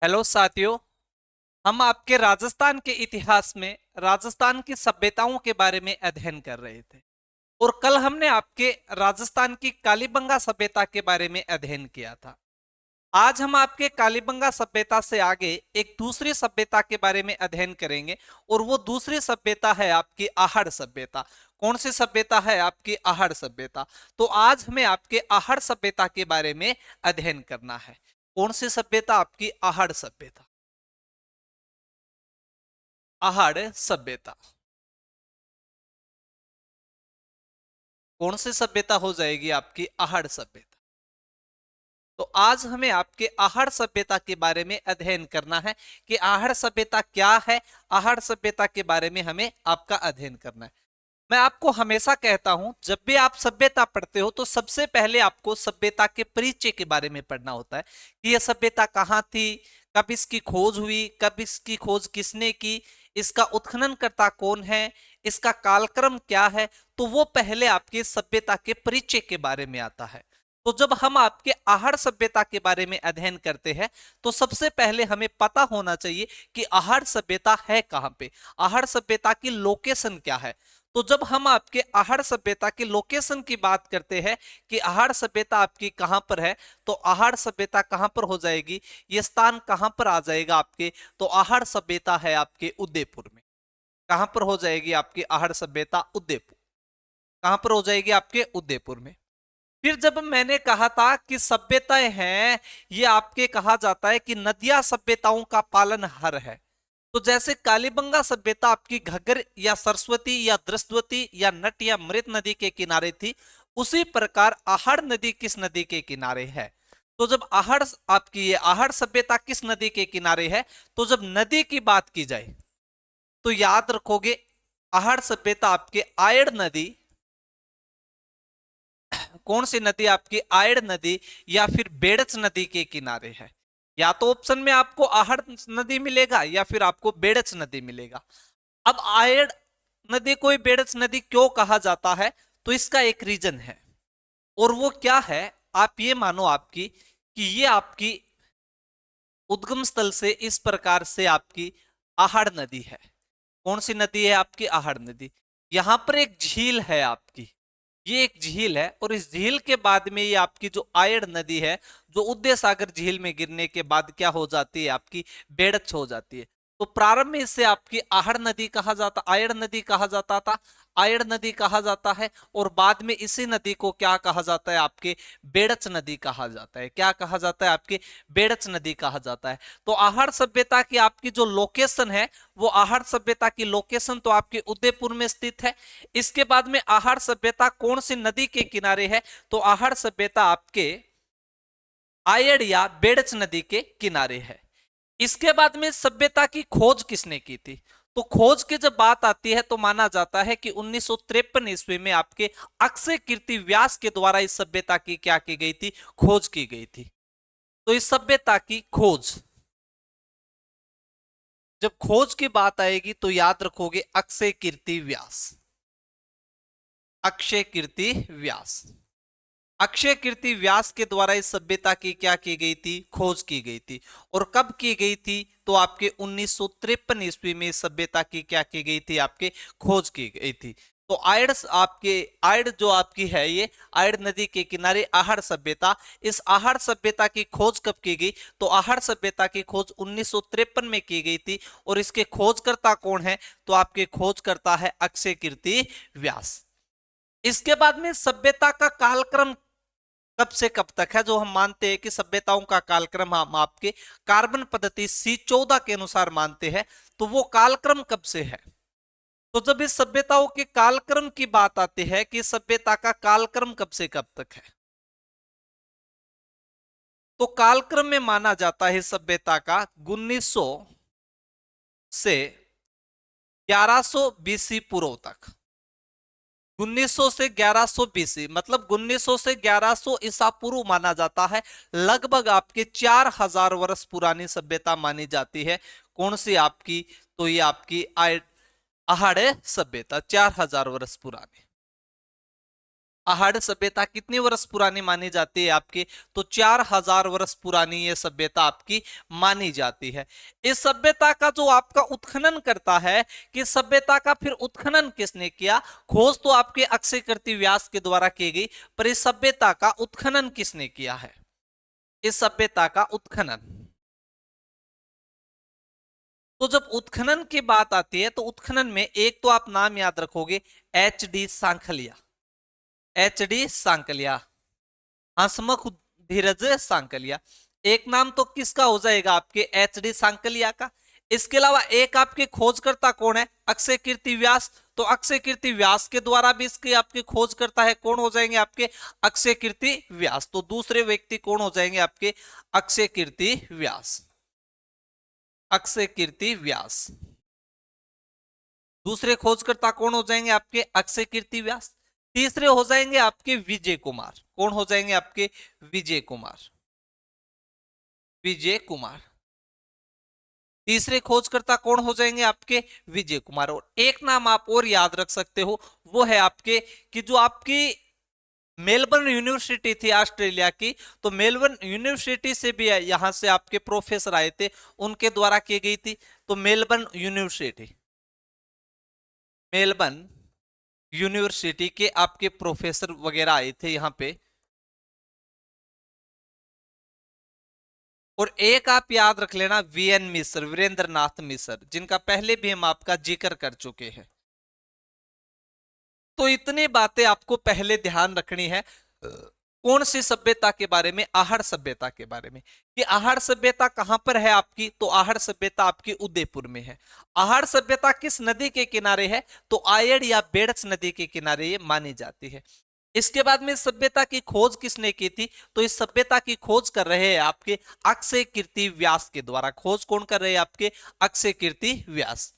Hello साथियों। हम आपके राजस्थान के इतिहास में राजस्थान की सभ्यताओं के बारे में अध्ययन कर रहे थे और कल हमने आपके राजस्थान की कालीबंगा सभ्यता के बारे में अध्ययन किया था। आज हम आपके कालीबंगा सभ्यता से आगे एक दूसरी सभ्यता के बारे में अध्ययन करेंगे और वो दूसरी सभ्यता है आपकी आहड़ सभ्यता। कौन सी सभ्यता है? आपकी आहड़ सभ्यता। तो आज हमें आपके आहड़ सभ्यता के बारे में अध्ययन करना है। कौन सी सभ्यता? आपकी आहड़ सभ्यता। आहड़ सभ्यता कौन सी सभ्यता हो जाएगी? आपकी आहड़ सभ्यता। तो आज हमें आपके आहड़ सभ्यता के बारे में अध्ययन करना है कि आहड़ सभ्यता क्या है। आहड़ सभ्यता के बारे में हमें आपका अध्ययन करना है। मैं आपको हमेशा कहता हूं, जब भी आप सभ्यता पढ़ते हो तो सबसे पहले आपको सभ्यता के परिचय के बारे में पढ़ना होता है कि यह सभ्यता कहां थी, कब इसकी खोज हुई, कब इसकी खोज किसने की, इसका उत्खननकर्ता कौन है, इसका कालक्रम क्या है। तो वो पहले आपके सभ्यता के परिचय के बारे में आता है। तो जब हम आपके आहड़ सभ्यता के बारे में अध्ययन करते हैं तो सबसे पहले हमें पता होना चाहिए कि आहड़ सभ्यता है कहां पे, आहड़ सभ्यता की लोकेशन क्या है। तो जब हम आपके आहड़ सभ्यता के लोकेशन की बात करते हैं कि आहड़ सभ्यता आपकी कहां पर है, तो आहड़ सभ्यता कहां पर हो जाएगी, ये स्थान कहां पर आ जाएगा आपके? तो आहड़ सभ्यता है आपके उदयपुर में। कहां पर हो जाएगी आपकी आहड़ सभ्यता? उदयपुर। कहां पर हो जाएगी? आपके उदयपुर में। फिर जब मैंने कहा था कि सभ्यताएं हैं, ये आपके कहा जाता है कि नदियां सभ्यताओं का पालनहार है। तो जैसे कालीबंगा सभ्यता आपकी घग्गर या सरस्वती या दृष्टवती या नट या मृत नदी के किनारे थी, उसी प्रकार आहड़ नदी किस नदी के किनारे है? तो जब आहड़ आपकी ये आहड़ सभ्यता किस नदी के किनारे है, तो जब नदी की बात की जाए तो याद रखोगे आहड़ सभ्यता आपके आयड़ नदी। कौन सी नदी? आपकी आयड़ नदी या फिर बेड़च नदी के किनारे है। या तो ऑप्शन में आपको आहड़ नदी मिलेगा या फिर आपको बेड़च नदी मिलेगा। अब आयड़ नदी को बेड़च नदी क्यों कहा जाता है? तो इसका एक रीजन है और वो क्या है, आप ये मानो आपकी कि ये आपकी उद्गम स्थल से इस प्रकार से आपकी आहड़ नदी है। कौन सी नदी है? आपकी आहड़ नदी। यहां पर एक झील है आपकी, ये एक झील है और इस झील के बाद में ये आपकी जो आयड़ नदी है, जो उदय सागर झील में गिरने के बाद क्या हो जाती है? आपकी बेड़च हो जाती है। तो प्रारंभ में इसे आपकी आहड़ नदी कहा जाता, आयड़ नदी कहा जाता था, आयड़ नदी कहा जाता है। और बाद में इसी नदी को क्या कहा जाता है? आपके बेड़च नदी कहा जाता है। क्या कहा जाता है? आपके बेड़च नदी कहा जाता है। तो आहड़ सभ्यता की आपकी जो लोकेशन है, वो आहड़ सभ्यता की लोकेशन तो आपके उदयपुर में स्थित है। इसके बाद में आहड़ सभ्यता कौन सी नदी के किनारे है? तो आहड़ सभ्यता आपके आयड़ या बेड़च नदी के किनारे है। इसके बाद में सभ्यता की खोज किसने की थी? तो खोज की जब बात आती है तो माना जाता है कि 1953 ईस्वी में आपके अक्षय कीर्ति व्यास के द्वारा इस सभ्यता की क्या की गई थी? खोज की गई थी। तो इस सभ्यता की खोज, जब खोज की बात आएगी तो याद रखोगे अक्षय कीर्ति व्यास। अक्षय कीर्ति व्यास, अक्षय कीर्ति व्यास के द्वारा इस सभ्यता की क्या की गई थी? खोज की गई थी। और कब की गई थी? तो आपके 1953 ईस्वी में इस सभ्यता की क्या की गई थी? आपके खोज की गई थी। तो आयड़ आपके आयड़ जो आपकी है, ये आयड़ नदी के किनारे आहड़ सभ्यता, इस आहड़ सभ्यता की खोज कब की गई? तो आहड़ सभ्यता की खोज 1953 में की गई थी। और इसके खोजकर्ता कौन है? तो आपके खोजकर्ता है अक्षय कीर्ति व्यास। इसके बाद में सभ्यता का कालक्रम कब से कब तक है, जो हम मानते हैं कि सभ्यताओं का कालक्रम हम आपके कार्बन पद्धति C14 के अनुसार मानते हैं, तो वो कालक्रम कब से है? तो जब इस सभ्यताओं के कालक्रम की बात आती है कि सभ्यता का कालक्रम कब से कब तक है, तो कालक्रम में माना जाता है सभ्यता का 1900 से 1100 बीसी पूर्व तक। 1900 से 1100 बीसी मतलब 1900 से 1100 ईसा पूर्व माना जाता है। लगभग आपके 4000 वर्ष पुरानी सभ्यता मानी जाती है। कौन सी आपकी? तो ये आपकी आहड़ सभ्यता 4000 वर्ष पुरानी। आहड़ सभ्यता कितने वर्ष पुरानी मानी जाती है आपकी? तो 4000 वर्ष पुरानी ये सभ्यता आपकी मानी जाती है। इस सभ्यता का जो आपका उत्खनन करता है कि सभ्यता का फिर उत्खनन किसने किया? खोज तो आपके अक्षय कीर्ति व्यास के द्वारा की गई, पर इस सभ्यता का उत्खनन किसने किया है? इस सभ्यता का उत्खनन, तो जब उत्खनन की बात आती है तो उत्खनन में एक तो आप नाम याद रखोगे, H D Sankhalia. H D Sankalia, Hansmukh Dhiraj Sankalia. एक नाम तो किसका हो जाएगा? आपके एच डी सांकलिया का। इसके अलावा एक आपके खोजकर्ता कौन है? अक्षय कीर्ति व्यास। तो अक्षय कीर्ति व्यास के द्वारा भी इसके आपके खोजकर्ता है, कौन हो जाएंगे? आपके अक्षय कीर्ति व्यास। तो दूसरे व्यक्ति कौन हो जाएंगे? आपके अक्षय कीर्ति व्यास। अक्षय कीर्ति व्यास दूसरे खोजकर्ता कौन हो जाएंगे? आपके अक्षय कीर्ति व्यास। तीसरे हो जाएंगे आपके विजय कुमार। कौन हो जाएंगे? आपके विजय कुमार। विजय कुमार तीसरे खोजकर्ता कौन हो जाएंगे? आपके विजय कुमार। और एक नाम आप और याद रख सकते हो, वो है आपके कि जो आपकी मेलबर्न यूनिवर्सिटी थी ऑस्ट्रेलिया की, तो मेलबर्न यूनिवर्सिटी से भी यहां से आपके प्रोफेसर आए थे, उनके द्वारा की गई थी। तो मेलबर्न यूनिवर्सिटी, मेलबर्न यूनिवर्सिटी के आपके प्रोफेसर वगैरह आए थे यहां पे। और एक आप याद रख लेना, वीएन मिश्र, वीरेंद्र नाथ मिश्र, जिनका पहले भी हम आपका जिक्र कर चुके हैं। तो इतनी बातें आपको पहले ध्यान रखनी है। कौन सी सभ्यता के बारे में? आहड़ सभ्यता के बारे में। कि आहड़ सभ्यता कहां पर है आपकी? तो आहड़ सभ्यता आपकी उदयपुर में है। आहड़ सभ्यता किस नदी के किनारे है? तो आयड़ या बेड़च नदी के किनारे ये मानी जाती है। इसके बाद में सभ्यता की खोज किसने की थी? तो इस सभ्यता की खोज कर रहे हैं आपके अक्षय कीर्ति व्यास के द्वारा। खोज कौन कर रहे हैं? आपके अक्षय कीर्ति व्यास।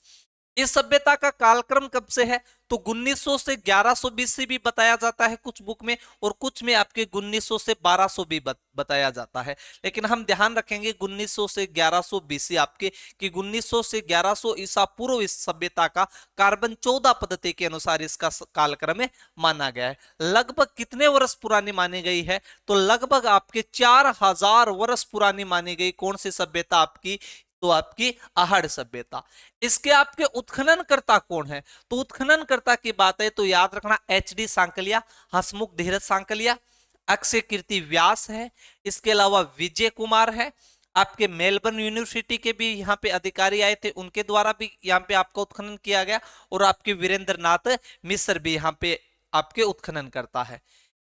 इस सभ्यता का कालक्रम कब से है? तो 1900 से 1100 बीसी भी बताया जाता है कुछ बुक में, और कुछ में आपके 1900 से 1200 भी बताया जाता है। लेकिन हम ध्यान रखेंगे 1900 से 1100 बीसी आपके, कि 1900 से 1100 ईसा पूर्व इस सभ्यता का कार्बन 14 पद्धति के अनुसार इसका कालक्रम में माना गया है। लगभग कितने वर्ष पुरानी मानी गई है? तो लगभग आपके 4000 वर्ष पुरानी मानी गई। कौन सी सभ्यता आपकी? तो आपकी आहड़ सभ्यता। इसके आपके उत्खननकर्ता कौन है? तो उत्खननकर्ता की बात है तो याद रखना, एच डी सांकलिया, हंसमुख धीरज सांकलिया, अक्षय कीर्ति व्यास है। इसके अलावा विजय कुमार है। आपके मेलबर्न यूनिवर्सिटी के भी यहाँ पे अधिकारी आए थे, उनके द्वारा भी यहाँ पे आपका उत्खनन किया गया। और आपके वीरेंद्र नाथ मिश्र भी यहाँ पे आपके उत्खनन करता है।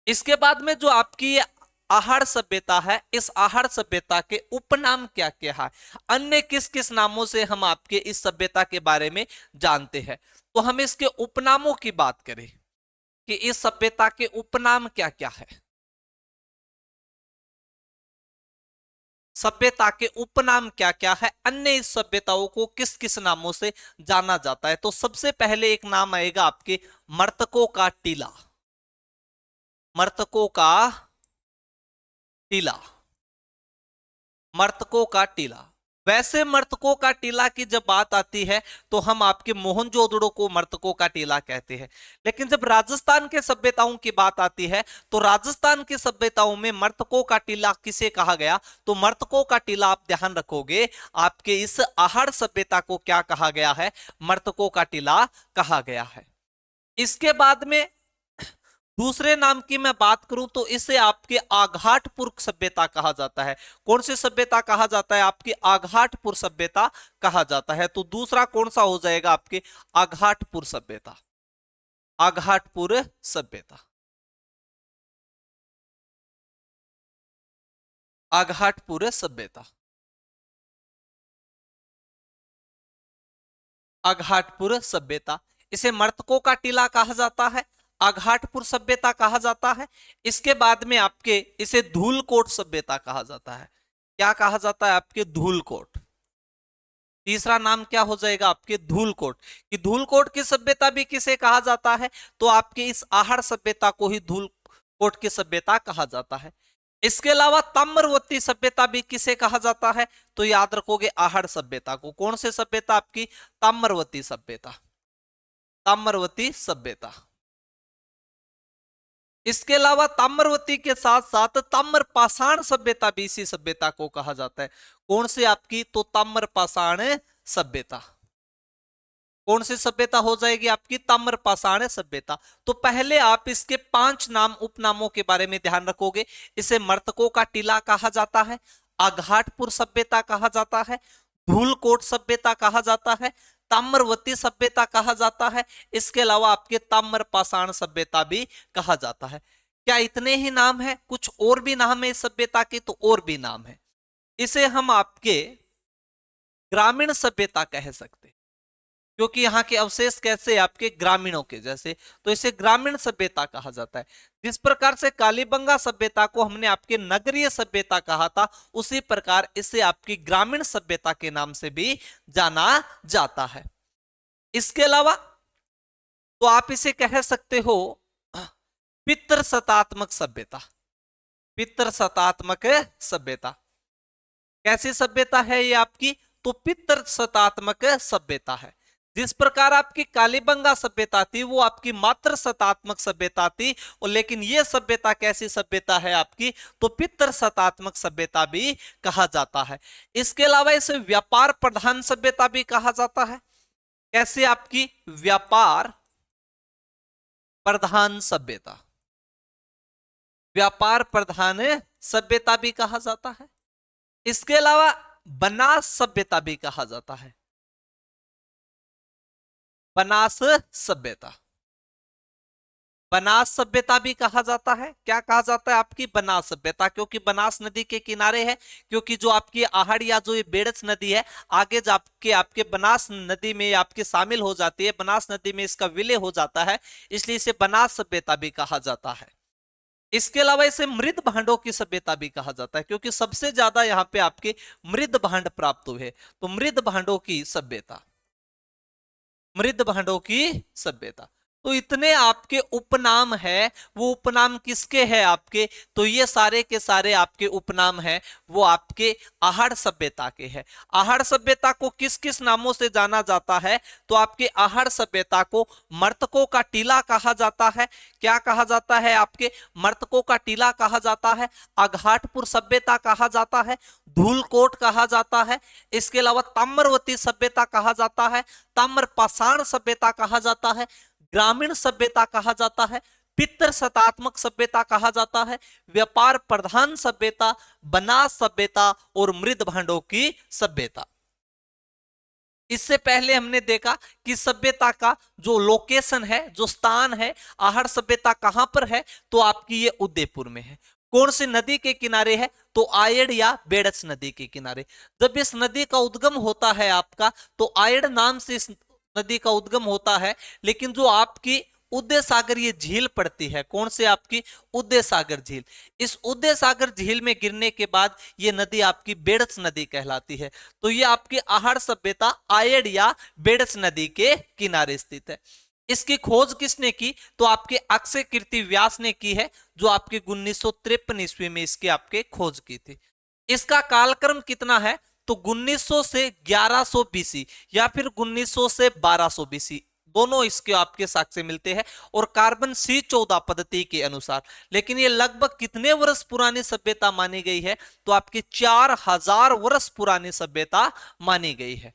इसके बाद में जो आपकी आहड़ सभ्यता है, इस आहड़ सभ्यता के उपनाम क्या क्या है? अन्य किस किस नामों से हम आपके इस सभ्यता के बारे में जानते हैं? तो हम इसके उपनामों की बात करें कि इस सभ्यता के उपनाम क्या क्या है। सभ्यता के उपनाम क्या क्या है? अन्य इस सभ्यताओं को किस किस नामों से जाना जाता है? तो सबसे पहले एक नाम आएगा आपके मर्तकों का टीला। मर्तकों का टीला, मर्तकों का टीला। वैसे मर्तकों का टीला की जब बात आती है तो हम आपके मोहनजोदड़ो को मर्तकों का टीला कहते हैं। लेकिन जब राजस्थान के सभ्यताओं की बात आती है तो राजस्थान की सभ्यताओं में मर्तकों का टीला किसे कहा गया? तो मर्तकों का टीला आप ध्यान रखोगे, आपके इस आहड़ सभ्यता को क्या कहा गया है? मर्तकों का टीला कहा गया है। इसके बाद में दूसरे नाम की मैं बात करूं तो इसे आपके आघाटपुर सभ्यता कहा जाता है। कौन सी सभ्यता कहा जाता है? आपकी आघाटपुर सभ्यता कहा जाता है। तो दूसरा कौन सा हो जाएगा? आपके आघाटपुर सभ्यता। आघाटपुर सभ्यता, आघाटपुर सभ्यता, आघाटपुर सभ्यता। इसे मर्तकों का टीला कहा जाता है, आघाटपुर सभ्यता कहा जाता है। इसके बाद में आपके इसे धूलकोट सभ्यता कहा जाता है। क्या कहा जाता है? आपके धूलकोट। तीसरा नाम क्या हो जाएगा? आपके धूलकोट। कि धूलकोट की सभ्यता भी किसे कहा जाता है? तो आपके इस आहड़ सभ्यता को ही धूलकोट की सभ्यता कहा जाता है। इसके अलावा ताम्रवती सभ्यता भी किसे कहा जाता है? तो याद रखोगे आहड़ सभ्यता को। कौन से सभ्यता? आपकी ताम्रवती सभ्यता, ताम्रवती सभ्यता। इसके अलावा ताम्रवती के साथ साथ ताम्र पाषाण सभ्यता भी इसी सभ्यता को कहा जाता है। कौन सी आपकी? तो ताम्र पाषाण सभ्यता। कौन सी सभ्यता हो जाएगी आपकी? ताम्र पाषाण सभ्यता। तो पहले आप इसके 5 नाम उपनामों के बारे में ध्यान रखोगे। इसे मर्तकों का टीला कहा जाता है, आघाटपुर सभ्यता कहा जाता है, धूलकोट सभ्यता कहा जाता है, ताम्रवती सभ्यता कहा जाता है। इसके अलावा आपके ताम्र पाषाण सभ्यता भी कहा जाता है। क्या इतने ही नाम है? कुछ और भी नाम है इस सभ्यता के? तो और भी नाम है। इसे हम आपके ग्रामीण सभ्यता कह सकते हैं, क्योंकि यहाँ के अवशेष कैसे? आपके ग्रामीणों के जैसे, तो इसे ग्रामीण सभ्यता कहा जाता है। जिस प्रकार से कालीबंगा सभ्यता को हमने आपके नगरीय सभ्यता कहा था, उसी प्रकार इसे आपकी ग्रामीण सभ्यता के नाम से भी जाना जाता है। इसके अलावा तो आप इसे कह सकते हो पितृसत्तात्मक सभ्यता। पितृसत्तात्मक सभ्यता कैसी सभ्यता है ये आपकी? तो पितृसत्तात्मक सभ्यता है। जिस प्रकार आपकी कालीबंगा सभ्यता थी वो आपकी मातृ सत्तात्मक सभ्यता थी, और लेकिन ये सभ्यता कैसी सभ्यता है आपकी? तो पितृसत्तात्मक सभ्यता भी कहा जाता है। इसके अलावा इसे व्यापार प्रधान सभ्यता भी कहा जाता है। कैसे आपकी? व्यापार प्रधान सभ्यता। व्यापार प्रधान सभ्यता भी कहा जाता है। इसके अलावा बनास सभ्यता भी कहा जाता है। बनास सभ्यता, बनास सभ्यता भी कहा जाता है। क्या कहा जाता है? आपकी बनास सभ्यता, क्योंकि बनास नदी के किनारे है। क्योंकि जो आपकी आहड़ या जो ये बेड़च नदी है आगे जाके आपके बनास नदी में आपके शामिल हो जाती है, बनास नदी में इसका विलय हो जाता है, इसलिए इसे बनास सभ्यता भी कहा जाता है। इसके अलावा इसे मृद भांडों की सभ्यता भी कहा जाता है, क्योंकि सबसे ज्यादा यहाँ पे आपके मृद भांड प्राप्त हुए, तो मृद भांडों की सभ्यता, मृद भांडों की सभ्यता। तो इतने आपके उपनाम है। वो उपनाम किसके हैं आपके? तो ये सारे के सारे आपके उपनाम हैं वो आपके आहड़ सभ्यता के हैं। आहड़ सभ्यता को किस किस नामों से जाना जाता है? तो आपके आहड़ सभ्यता को मर्तकों का टीला कहा जाता है। क्या कहा जाता है? आपके मर्तकों का टीला कहा जाता है, आघाटपुर सभ्यता कहा जाता है, धूलकोट कहा जाता है। इसके अलावा ताम्रवती सभ्यता कहा जाता है, ताम्र पाषाण सभ्यता कहा जाता है, ग्रामीण सभ्यता कहा जाता है, पितृसत्तात्मक सभ्यता कहा जाता है, व्यापार प्रधान सभ्यता, बनास सभ्यता और मृद भांडों की सभ्यता। इससे पहले हमने देखा कि सभ्यता का जो लोकेशन है, जो स्थान है, आहड़ सभ्यता कहां पर है? तो आपकी ये उदयपुर में है। कौन सी नदी के किनारे है? तो आयड़ या बेड़च नदी के किनारे। जब इस नदी का उद्गम होता है आपका, तो आयड़ नाम से इस नदी का उद्गम होता है, लेकिन जो आपकी उदय सागर ये झील पड़ती है, कौन से? आपकी उदय सागर झील। इस उदय सागर झील में गिरने के बाद ये नदी आपकी बेड़च नदी कहलाती है। तो ये आपकी आहड़ सभ्यता आयड़ या बेड़च नदी के किनारे स्थित है। इसकी खोज किसने की? तो आपके अक्षय कीर्ति व्यास ने की है, जो आपके 1953 ईस्वी में इसके आपके खोज की थी। इसका कालक्रम कितना है? तो 1900 से 1100 बीसी या फिर 1900 से 1200 बीसी, दोनों इसके आपके साक्ष्य मिलते हैं, और कार्बन C14 पद्धति के अनुसार। लेकिन ये लगभग कितने वर्ष पुरानी सभ्यता मानी गई है? तो आपकी 4000 वर्ष पुरानी सभ्यता मानी गई है।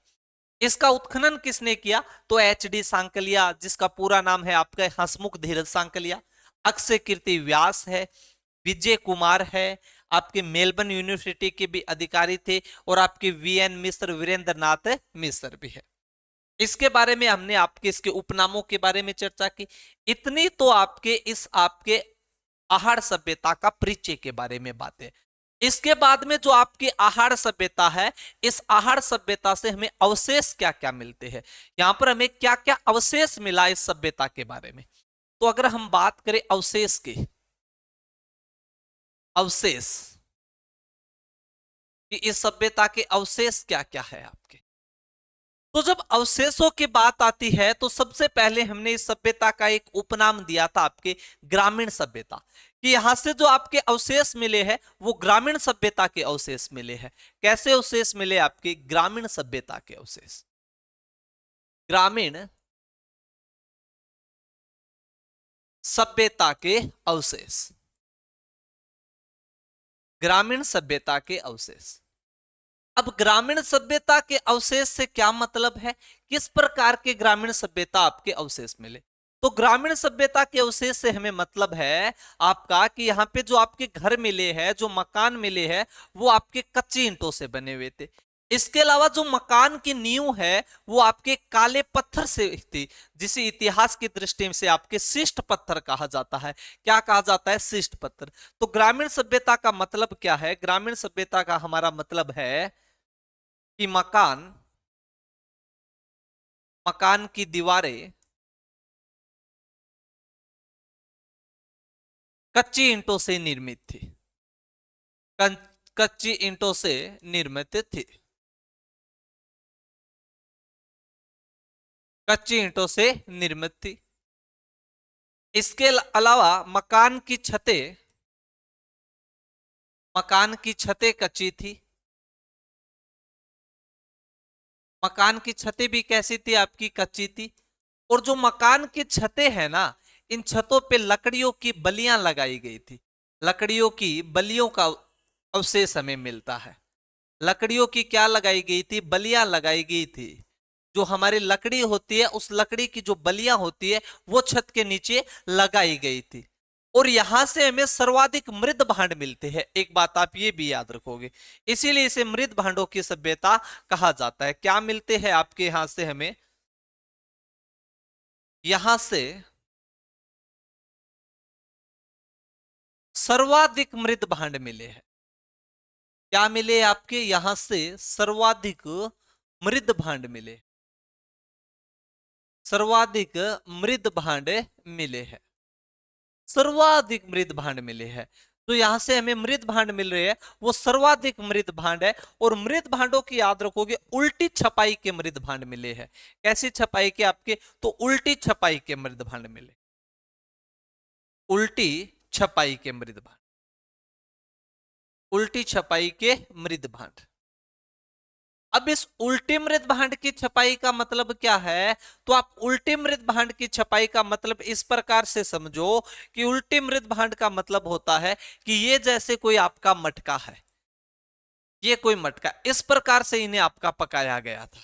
इसका उत्खनन किसने किया? तो HD सांकलिया, जिसका पूरा नाम है आपका हंसमुख धीरज सांकलिया, अक्षय कीर्ति व्यास है, विजय कुमार है, आपके मेलबर्न यूनिवर्सिटी के भी अधिकारी थे, और आपके VN मिश्र, वीरेंद्र नाथ मिश्र भी है। इसके बारे में हमने आपके इसके उपनामों के बारे में चर्चा की। इतनी तो आपके इस आपके आहड़ सभ्यता का परिचय के बारे में बातें। इसके बाद में जो आपकी आहड़ सभ्यता है, इस आहड़ सभ्यता से हमें अवशेष क्या क्या मिलते हैं, यहां पर हमें क्या क्या अवशेष मिला इस सभ्यता के बारे में। तो अगर हम बात करें अवशेष की, अवशेष कि इस सभ्यता के अवशेष क्या क्या है आपके, तो जब अवशेषों की बात आती है तो सबसे पहले हमने इस सभ्यता का एक उपनाम दिया था आपके ग्रामीण सभ्यता, कि यहां से जो आपके अवशेष मिले हैं वो ग्रामीण सभ्यता के अवशेष मिले हैं। कैसे अवशेष मिले? आपके ग्रामीण सभ्यता के अवशेष, ग्रामीण सभ्यता के अवशेष, ग्रामीण सभ्यता के अवशेष। अब ग्रामीण सभ्यता के अवशेष से क्या मतलब है, किस प्रकार के ग्रामीण सभ्यता आपके अवशेष मिले? तो ग्रामीण सभ्यता के अवशेष से हमें मतलब है आपका कि यहाँ पे जो आपके घर मिले हैं, जो मकान मिले हैं, वो आपके कच्ची ईंटों से बने हुए थे। इसके अलावा जो मकान की नींव है वो आपके काले पत्थर से थी, जिसे इतिहास की दृष्टि से आपके शिष्ट पत्थर कहा जाता है। क्या कहा जाता है? शिष्ट पत्थर। तो ग्रामीण सभ्यता का मतलब क्या है? ग्रामीण सभ्यता का हमारा मतलब है कि मकान की दीवारें कच्ची ईंटों से निर्मित थी, कच्ची ईंटों से निर्मित थी, कच्ची ईंटों से निर्मित थी। इसके अलावा मकान की छतें कच्ची थी। मकान की छतें भी कैसी थी? आपकी कच्ची थी। और जो मकान की छतें हैं ना, इन छतों पे लकड़ियों की बलियां लगाई गई थी। लकड़ियों की बलियों का अवशेष हमें मिलता है। लकड़ियों की क्या लगाई गई थी? बलियां लगाई गई थी। जो हमारी लकड़ी होती है, उस लकड़ी की जो बलियां होती है वो छत के नीचे लगाई गई थी। और यहां से हमें सर्वाधिक मृद भांड मिलते हैं। एक बात आप ये भी याद रखोगे, इसीलिए इसे मृद भांडों की सभ्यता कहा जाता है। क्या मिलते हैं आपके यहां से? हमें यहां से सर्वाधिक मृद भांड मिले हैं। क्या मिले आपके यहां से? सर्वाधिक मृद भांड मिले, सर्वाधिक मृद भांड मिले हैं, सर्वाधिक मृद भांड मिले हैं। तो यहां से हमें मृद भांड मिल रहे हैं, वो सर्वाधिक मृद भांड है। और मृद भांडों की याद रखोगे, उल्टी छपाई के मृद भांड मिले हैं। कैसी छपाई के आपके? तो उल्टी छपाई के मृद भांड मिले, उल्टी छपाई के मृद भांड, उल्टी छपाई के मृद भांड। अब इस उल्टी मृद भांड की छपाई का मतलब क्या है? तो आप उल्टी मृद भांड की छपाई का मतलब इस प्रकार से समझो कि उल्टी मृद भांड का मतलब होता है कि ये जैसे कोई आपका मटका है, ये कोई मटका, इस प्रकार से इन्हें आपका पकाया गया था,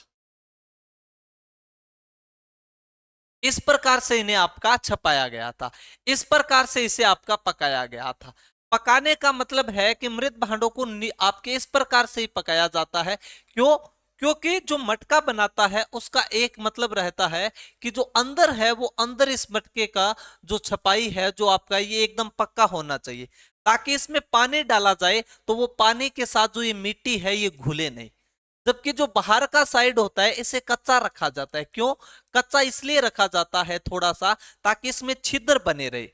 इस प्रकार से इन्हें आपका छपाया गया था, इस प्रकार से इसे आपका पकाया गया था। पकाने का मतलब है कि मृत भांडों को आपके इस प्रकार से ही पकाया जाता है। क्यों? क्योंकि जो मटका बनाता है उसका एक मतलब रहता है कि जो अंदर है, वो अंदर इस मटके का जो छपाई है, जो आपका, ये एकदम पक्का होना चाहिए, ताकि इसमें पानी डाला जाए तो वो पानी के साथ जो ये मिट्टी है ये घुले नहीं। जबकि जो बाहर का साइड होता है इसे कच्चा रखा जाता है। क्यों कच्चा? इसलिए रखा जाता है थोड़ा सा, ताकि इसमें छिद्र बने रहे।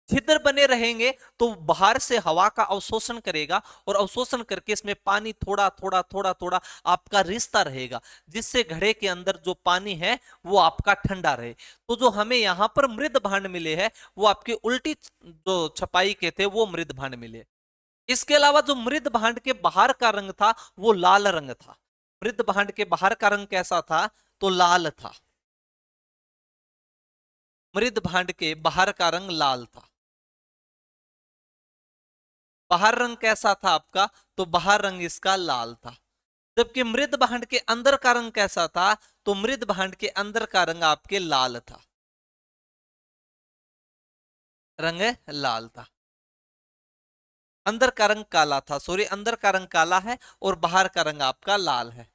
छिद्र बने रहेंगे तो बाहर से हवा का अवशोषण करेगा, और अवशोषण करके इसमें पानी थोड़ा थोड़ा थोड़ा थोड़ा आपका रिश्ता रहेगा, जिससे घड़े के अंदर जो पानी है वो आपका ठंडा रहे। तो जो हमें यहाँ पर मृद भांड मिले हैं वो आपके उल्टी जो छपाई के थे वो मृद भांड मिले। इसके अलावा जो मृद भांड के बाहर का रंग था वो लाल रंग था। मृद भांड के बाहर का रंग कैसा था? तो लाल था। मृद भांड के बाहर का रंग लाल था। बाहर रंग कैसा था आपका? तो बाहर रंग इसका लाल था। जबकि मृद भांड के अंदर का रंग कैसा था? तो मृद भांड के अंदर का रंग आपके लाल था, रंग लाल था। अंदर का रंग काला था, सॉरी, अंदर का रंग काला है और बाहर का रंग आपका लाल है।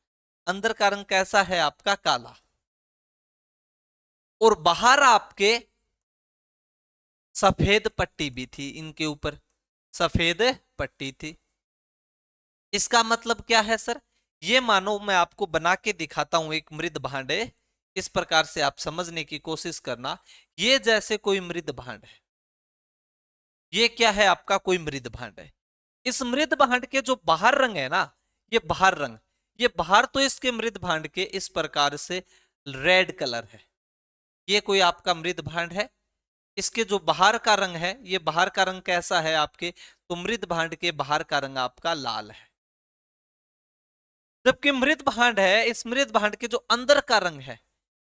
अंदर का रंग कैसा है आपका? काला। और बाहर आपके सफेद पट्टी भी थी, इनके ऊपर सफेद पट्टी थी। इसका मतलब क्या है सर? ये मानो मैं आपको बना के दिखाता हूं एक मृद भांड है, इस प्रकार से आप समझने की कोशिश करना। ये जैसे कोई मृद भांड है, ये क्या है आपका? कोई मृद भांड है। इस मृद भांड के जो बाहर रंग है ना, ये बाहर रंग, ये बाहर तो इसके मृद भांड के इस प्रकार से रेड कलर है। ये कोई आपका मृद भांड है। इसके जो बाहर का रंग है, ये बाहर का रंग कैसा है आपके? तो मृद भांड के बाहर का रंग आपका लाल है। जबकि मृद भांड है, इस मृद भांड के जो अंदर का रंग है,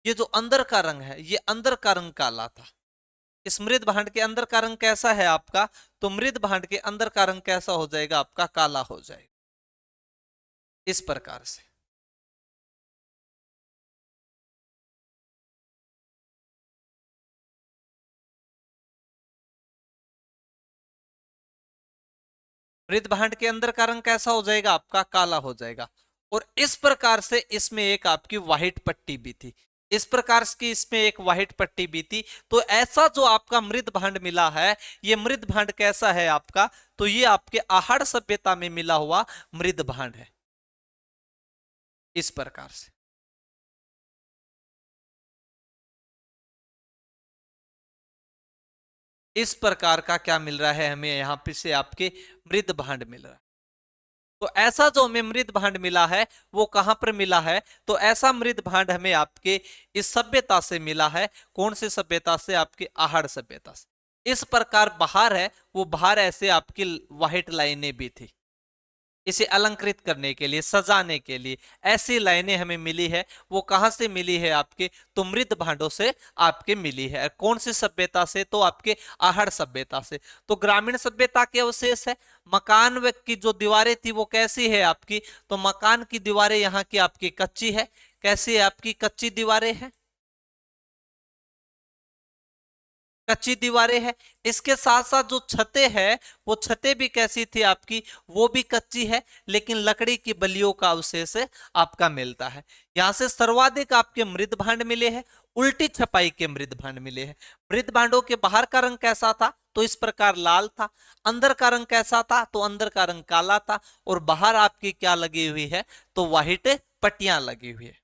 ये जो अंदर का रंग है, ये अंदर का रंग काला था। इस मृद भांड के अंदर का रंग कैसा है आपका, तो मृद भांड के अंदर का रंग कैसा हो जाएगा आपका, काला हो जाएगा, इस प्रकार से। मृद भांड के अंदर का रंग कैसा हो जाएगा आपका, काला हो जाएगा। और इस प्रकार से इसमें एक आपकी व्हाइट पट्टी भी थी, इस प्रकार की इसमें एक व्हाइट पट्टी भी थी। तो ऐसा जो आपका मृद भांड मिला है, ये मृद भांड कैसा है आपका, तो ये आपके आहड़ सभ्यता में मिला हुआ मृद भांड है, इस प्रकार से। इस प्रकार का क्या मिल रहा है हमें यहां पे से आपके मृद भांड मिल रहा है। तो ऐसा जो हमें मृद भांड मिला है वो कहां पर मिला है, तो ऐसा मृद भांड हमें आपके इस सभ्यता से मिला है। कौन सी सभ्यता से, आपके आहड़ सभ्यता से। इस प्रकार बाहर है, वो बाहर ऐसे आपकी व्हाइट लाइनें भी थी, इसे अलंकृत करने के लिए, सजाने के लिए ऐसी लाइनें हमें मिली है। वो कहां से मिली है आपके, तो मृद भांडों से आपके मिली है। कौन सी सभ्यता से, तो आपके आहड़ सभ्यता से। तो ग्रामीण सभ्यता के अवशेष है। मकान की जो दीवारें थी वो कैसी है आपकी, तो मकान की दीवारें यहाँ की आपकी कच्ची है। कैसी है आपकी, कच्ची दीवारें हैं, कच्ची दीवारें हैं। इसके साथ साथ जो छतें हैं, वो छतें भी कैसी थी आपकी, वो भी कच्ची है, लेकिन लकड़ी की बल्लियों का अवशेष आपका मिलता है। यहां से सर्वाधिक आपके मृद भांड मिले हैं, उल्टी छपाई के मृद भांड मिले हैं। मृद भांडों के बाहर का रंग कैसा था, तो इस प्रकार लाल था। अंदर का रंग कैसा था, तो अंदर का रंग काला था। और बाहर आपकी क्या लगी हुई है, तो व्हाइट पट्टियां लगी हुई है।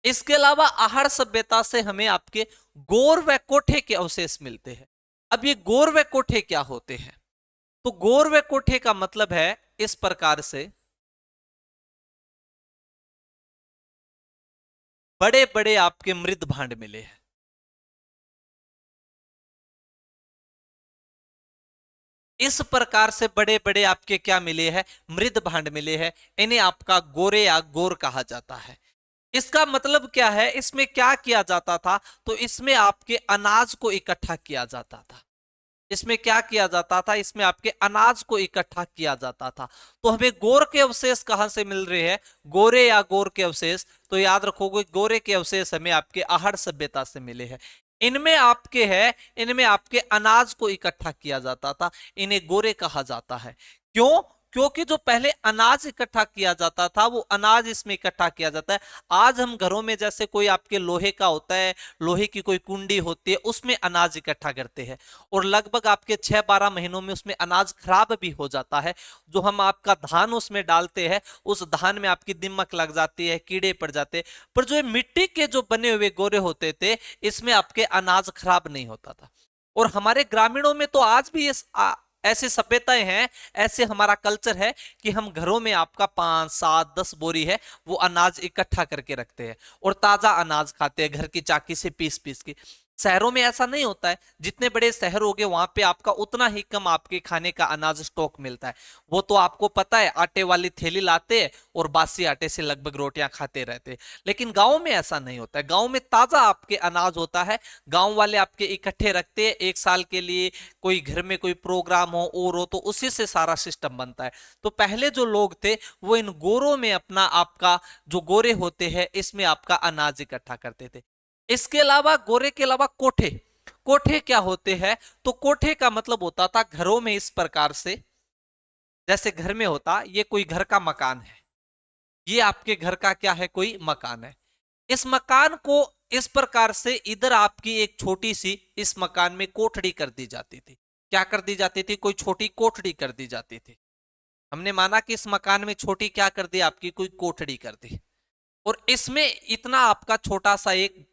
इसके अलावा आहड़ सभ्यता से हमें आपके गोर व कोठे के अवशेष मिलते हैं। अब ये गोर व कोठे क्या होते हैं, तो गोर व कोठे का मतलब है इस प्रकार से, बड़े बड़े आपके मृद भांड मिले हैं। इस प्रकार से बड़े बड़े आपके क्या मिले हैं, मृद भांड मिले हैं। इन्हें आपका गोरे या गोर कहा जाता है। इसका मतलब क्या है, इसमें क्या किया जाता था, तो इसमें आपके अनाज को इकट्ठा किया जाता था। इसमें क्या किया जाता था, इसमें आपके अनाज को इकट्ठा किया जाता था। तो हमें गोर के अवशेष कहां से मिल रहे हैं, गोरे या गोर के अवशेष, तो याद रखोगे गोरे के अवशेष हमें आपके आहड़ सभ्यता से मिले हैं। इनमें आपके है, इनमें आपके अनाज को इकट्ठा किया जाता था, इन्हें गोरे कहा जाता है। क्यों, क्योंकि जो पहले अनाज इकट्ठा किया जाता था वो अनाज इसमें इकट्ठा किया जाता है। आज हम घरों में जैसे कोई आपके लोहे का होता है, लोहे की कोई कुंडी होती है, उसमें अनाज इकट्ठा करते हैं, और लगभग आपके 6-12 महीनों में उसमें अनाज खराब भी हो जाता है। जो हम आपका धान उसमें डालते हैं, उस धान में आपकी दीमक लग जाती है, कीड़े पड़ जाते हैं। पर जो मिट्टी के जो बने हुए गोरे होते थे, इसमें आपके अनाज खराब नहीं होता था। और हमारे ग्रामीणों में तो आज भी ऐसी सभ्यताएं हैं, ऐसे हमारा कल्चर है कि हम घरों में आपका 5-7-10 बोरी है वो अनाज इकट्ठा करके रखते हैं, और ताजा अनाज खाते हैं घर की चाकी से पीस पीस के। शहरों में ऐसा नहीं होता है। जितने बड़े शहर हो गए वहां पे आपका उतना ही कम आपके खाने का अनाज स्टॉक मिलता है। वो तो आपको पता है, आटे वाली थैली लाते हैं और बासी आटे से लगभग रोटियां खाते रहते हैं। लेकिन गांव में ऐसा नहीं होता है। गांव में ताजा आपके अनाज होता है। गांव वाले आपके इकट्ठे रखते हैं एक साल के लिए, कोई घर में कोई प्रोग्राम हो और हो तो उसी से सारा सिस्टम बनता है। तो पहले जो लोग थे वो इन गोरों में अपना आपका जो गोरे होते हैं इसमें आपका अनाज इकट्ठा करते थे। इसके अलावा गोरे के अलावा कोठे, कोठे क्या होते हैं, तो कोठे का मतलब होता था घरों में इस प्रकार से, जैसे घर में होता ये कोई घर का मकान है, ये आपके घर का क्या है, कोई मकान है। इस मकान को इस प्रकार से इधर आपकी एक छोटी सी इस मकान में कोठड़ी कर दी जाती थी। क्या कर दी जाती थी, कोई छोटी कोठड़ी कर दी जाती थी। हमने माना कि इस मकान में छोटी क्या कर दी, आपकी कोई कोठड़ी कर दी, और इसमें इतना आपका छोटा सा एक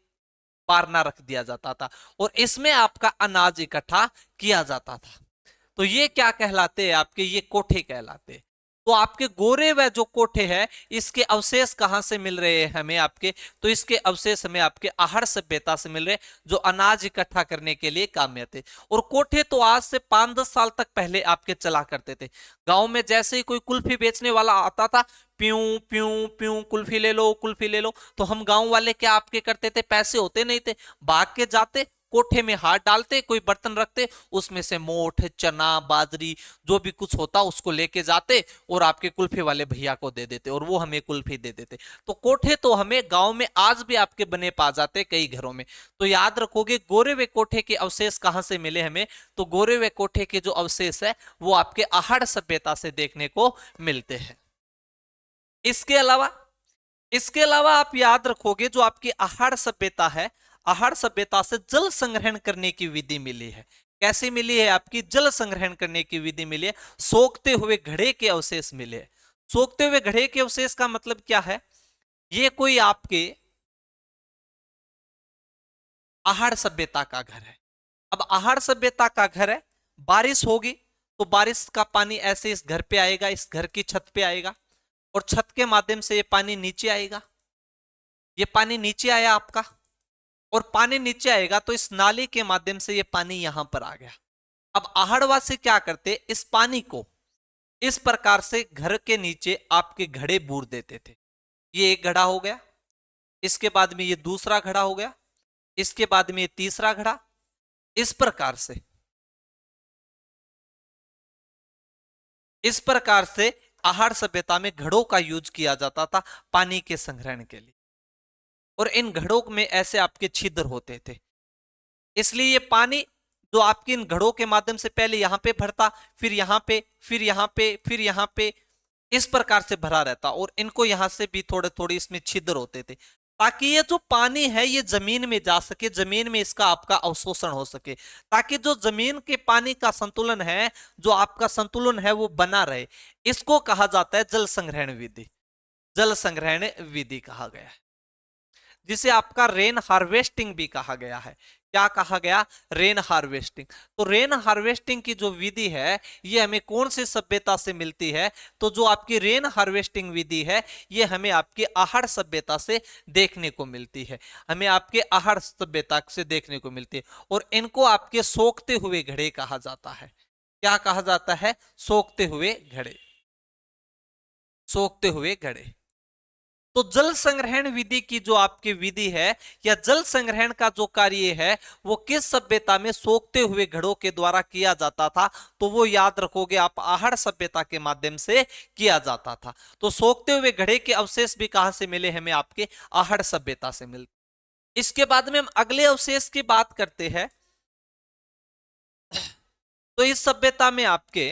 पारना रख दिया जाता था, और इसमें आपका अनाज इकट्ठा किया जाता था। तो ये क्या कहलाते हैं आपके, ये कोठे कहलाते हैं। तो आपके गोरे व जो कोठे हैं इसके अवशेष कहां से मिल रहे हैं हमें आपके, तो इसके अवशेष हमें आपके आहड़ सभ्यता से मिल रहे हैं, जो अनाज इकट्ठा करने के लिए काम में थे। और कोठे तो आज से 5-10 साल तक पहले आपके चला करते थे। गांव में जैसे ही कोई कुल्फी बेचने वाला आता था, प्यू प्यू प्यू कुल्फी ले लो, कुल्फी ले लो, तो हम गांव वाले क्या आपके करते थे, पैसे होते नहीं थे, भाग के जाते कोठे में हाथ डालते, कोई बर्तन रखते, उसमें से मोठ, चना, बाजरी जो भी कुछ होता उसको लेके जाते और आपके कुल्फी वाले भैया को दे देते और वो हमें कुल्फी दे देते। तो कोठे तो हमें गांव में आज भी आपके बने पा जाते कई घरों में। तो याद रखोगे गोरे हुए कोठे के अवशेष कहां से मिले हमें, तो गोरे हुए कोठे के जो अवशेष है वो आपके आहड़ सभ्यता से देखने को मिलते हैं। इसके अलावा आप याद रखोगे जो आपकी आहड़ सभ्यता है, आहड़ सभ्यता से जल संग्रहण करने की विधि मिली है। कैसी मिली है, आपकी जल संग्रहण करने की विधि मिली है, सोखते हुए घड़े के अवशेष मिले। सोखते हुए घड़े के अवशेष का मतलब क्या है, ये कोई आपके आहड़ सभ्यता का घर है। अब आहड़ सभ्यता का घर है, बारिश होगी तो बारिश का पानी ऐसे इस घर पे आएगा, इस घर की छत पे आएगा और छत के माध्यम से ये पानी नीचे आएगा। ये पानी नीचे आया आपका और पानी नीचे आएगा तो इस नाली के माध्यम से ये पानी यहां पर आ गया। अब आहड़वासी क्या करते, इस पानी को इस प्रकार से घर के नीचे आपके घड़े बूर देते थे। ये एक घड़ा हो गया, इसके बाद में ये दूसरा घड़ा हो गया, इसके बाद में ये तीसरा घड़ा। इस प्रकार से आहड़ सभ्यता में घड़ों का यूज किया जाता था पानी के संग्रहण के लिए। और इन घड़ों में ऐसे आपके छिद्र होते थे, इसलिए ये पानी जो आपके इन घड़ों के माध्यम से पहले यहां पे भरता, फिर यहां पे, फिर यहां पे, फिर यहां पे, इस प्रकार से भरा रहता। और इनको यहां से भी थोड़े थोड़े इसमें छिद्र होते थे ताकि ये जो पानी है ये जमीन में जा सके, जमीन में इसका आपका अवशोषण हो सके, ताकि जो जमीन के पानी का संतुलन है, जो आपका संतुलन है वो बना रहे। इसको कहा जाता है जल संग्रहण विधि। जल संग्रहण विधि कहा गया है, जिसे आपका रेन हार्वेस्टिंग भी कहा गया है। क्या कहा गया, रेन हार्वेस्टिंग। तो रेन हार्वेस्टिंग की जो विधि है ये हमें कौन सी सभ्यता से मिलती है, तो जो आपकी रेन हार्वेस्टिंग विधि है ये हमें आपकी आहड़ सभ्यता से देखने को मिलती है, हमें आपके आहड़ सभ्यता से देखने को मिलती है। और इनको आपके सोखते हुए घड़े कहा जाता है। क्या कहा जाता है, सोखते हुए घड़े, सोखते हुए घड़े। तो जल संग्रहण विधि की जो आपकी विधि है या जल संग्रहण का जो कार्य है वो किस सभ्यता में सोखते हुए घड़ों के द्वारा किया जाता था, तो वो याद रखोगे आप आहड़ सभ्यता के माध्यम से किया जाता था। तो सोखते हुए घड़े के अवशेष भी कहां से मिले हमें, आपके आहड़ सभ्यता से मिले। इसके बाद में हम अगले अवशेष की बात करते हैं। तो इस सभ्यता में आपके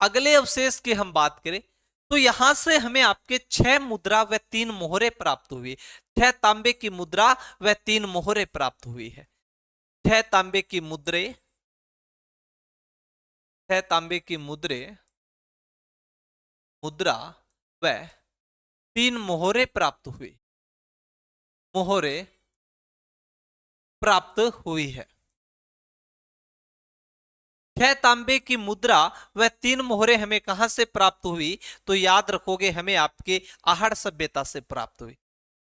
अगले अवशेष की हम बात करें तो यहां से हमें आपके 6 मुद्रा व 3 मोहरे प्राप्त हुई। 6 तांबे की मुद्रा व 3 मोहरे प्राप्त हुई है। 6 तांबे की मुद्रे, 6 तांबे की मुद्रा व 3 मोहरे प्राप्त हुई, मोहरे प्राप्त हुई है। 6 तांबे की मुद्रा व 3 मोहरे हमें कहां से प्राप्त हुई, तो याद रखोगे हमें आपके आहड़ सभ्यता से प्राप्त हुई।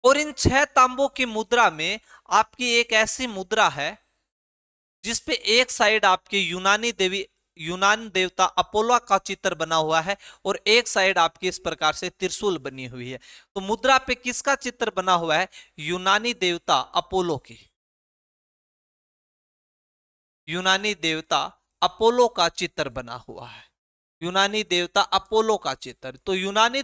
और इन 6 तांबों की मुद्रा में आपकी एक ऐसी मुद्रा है जिसपे एक साइड आपके यूनान देवता अपोलो का चित्र बना हुआ है और एक साइड आपकी इस प्रकार से त्रिशूल बनी हुई है। तो मुद्रा पे किसका चित्र बना हुआ है, यूनानी देवता अपोलो की, यूनानी देवता अपोलो का चित्र बना हुआ है। यूनानी देवता अपोलो का चित्र, तो यूनानी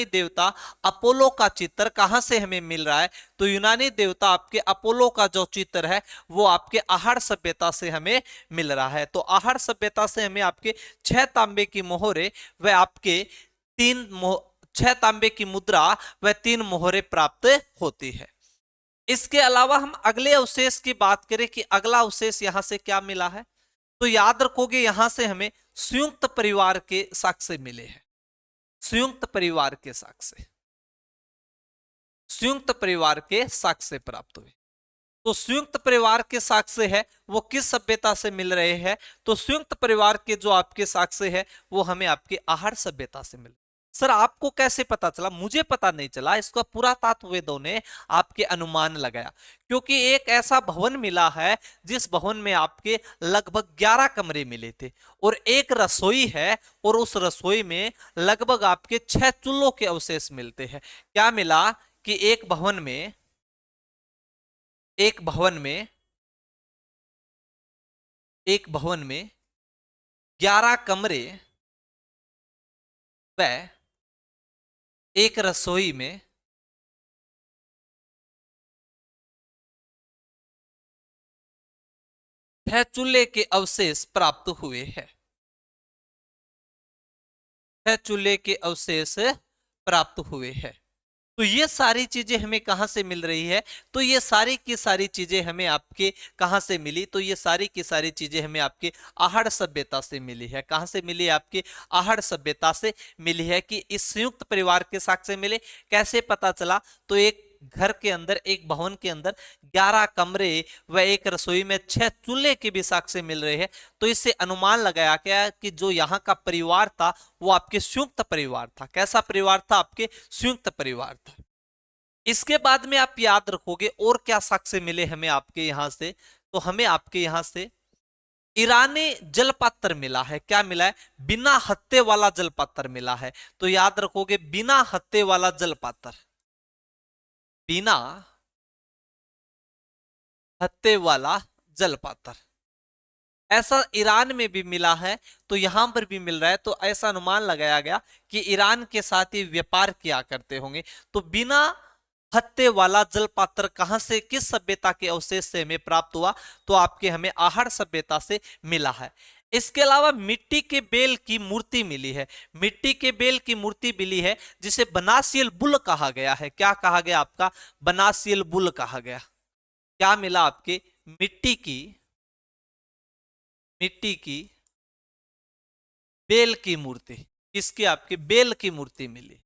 देवता अपोलो का चित्र कहां से हमें मिल रहा है, तो यूनानी देवता आपके अपोलो का जो चित्र है वो आपके आहड़ सभ्यता से हमें मिल रहा है। तो आहड़ सभ्यता से हमें आपके 6 तांबे की मोहरे व आपके 6 तांबे की मुद्रा व 3 मोहरे प्राप्त होती है। इसके अलावा हम अगले अवशेष की बात करें कि अगला अवशेष यहां से क्या मिला है, तो याद रखोगे यहां से हमें संयुक्त परिवार के साक्ष्य मिले हैं। संयुक्त परिवार के साक्ष्य, संयुक्त परिवार के साक्ष्य प्राप्त हुए। तो संयुक्त परिवार के साक्ष्य है वो किस सभ्यता से मिल रहे हैं, तो संयुक्त परिवार के जो आपके साक्ष्य है वो हमें आपके आहड़ सभ्यता से मिले। सर आपको कैसे पता चला? मुझे पता नहीं चला, इसका पुरातत्वविदों ने आपके अनुमान लगाया, क्योंकि एक ऐसा भवन मिला है जिस भवन में आपके लगभग 11 कमरे मिले थे और एक रसोई है, और उस रसोई में लगभग आपके 6 चूल्हों के अवशेष मिलते हैं। क्या मिला कि एक भवन में एक भवन में 11 कमरे व एक रसोई में 6 चूल्हे के अवशेष प्राप्त हुए हैं। 6 चूल्हे के अवशेष प्राप्त हुए हैं। तो ये सारी चीजें हमें कहां से मिल रही है? तो ये सारी की सारी चीजें हमें आपके कहां से मिली? तो ये सारी की सारी चीजें हमें आपके आहड़ सभ्यता से मिली है। कहां से मिली? आपके आहड़ सभ्यता से मिली है। कि इस संयुक्त परिवार के साक्ष्य मिले, कैसे पता चला? तो एक घर के अंदर, एक भवन के अंदर 11 कमरे व एक रसोई में 6 चूल्हे के भी साक्ष्य मिल रहे हैं। तो इससे अनुमान लगाया गया कि जो यहाँ का परिवार था वो आपके संयुक्त परिवार था। कैसा परिवार था? आपके संयुक्त परिवार था। इसके बाद में आप याद रखोगे और क्या साक्ष्य मिले हमें आपके यहां से? तो हमें आपके यहां से ईरानी जलपात्र मिला है। क्या मिला है? बिना हत्थे वाला जलपात्र मिला है। तो याद रखोगे, बिना हत्थे वाला जलपात्र, बिना हत्थे वाला जलपात्र ऐसा ईरान में भी मिला है, तो यहां पर भी मिल रहा है। तो ऐसा अनुमान लगाया गया कि ईरान के साथ ही व्यापार किया करते होंगे। तो बिना हत्थे वाला जलपात्र कहां से, किस सभ्यता के अवशेष से हमें प्राप्त हुआ? तो आपके हमें आहड़ सभ्यता से मिला है। इसके अलावा मिट्टी के बेल की मूर्ति मिली है। मिट्टी के बेल की मूर्ति मिली है जिसे बनासियल बुल कहा गया है। क्या कहा गया? आपका बनासियल बुल कहा गया। क्या मिला? आपके मिट्टी की बेल की मूर्ति। किसकी? आपकी बेल की मूर्ति मिली।